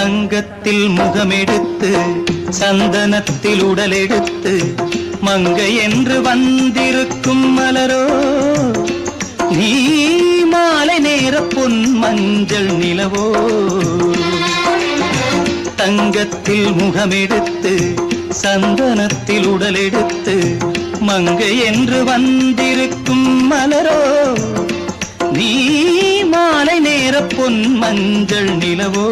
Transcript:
தங்கத்தில் முகமெடுத்து சந்தனத்தில் உடலெடுத்து மங்கை என்று வந்திருக்கும் மலரோ நீ மாலை நேர பொன் மஞ்சள் நிலவோ தங்கத்தில் முகமெடுத்து சந்தனத்தில் உடலெடுத்து மங்கை என்று வந்திருக்கும் மலரோ நீ மாலை நேர பொன் மஞ்சள் நிலவோ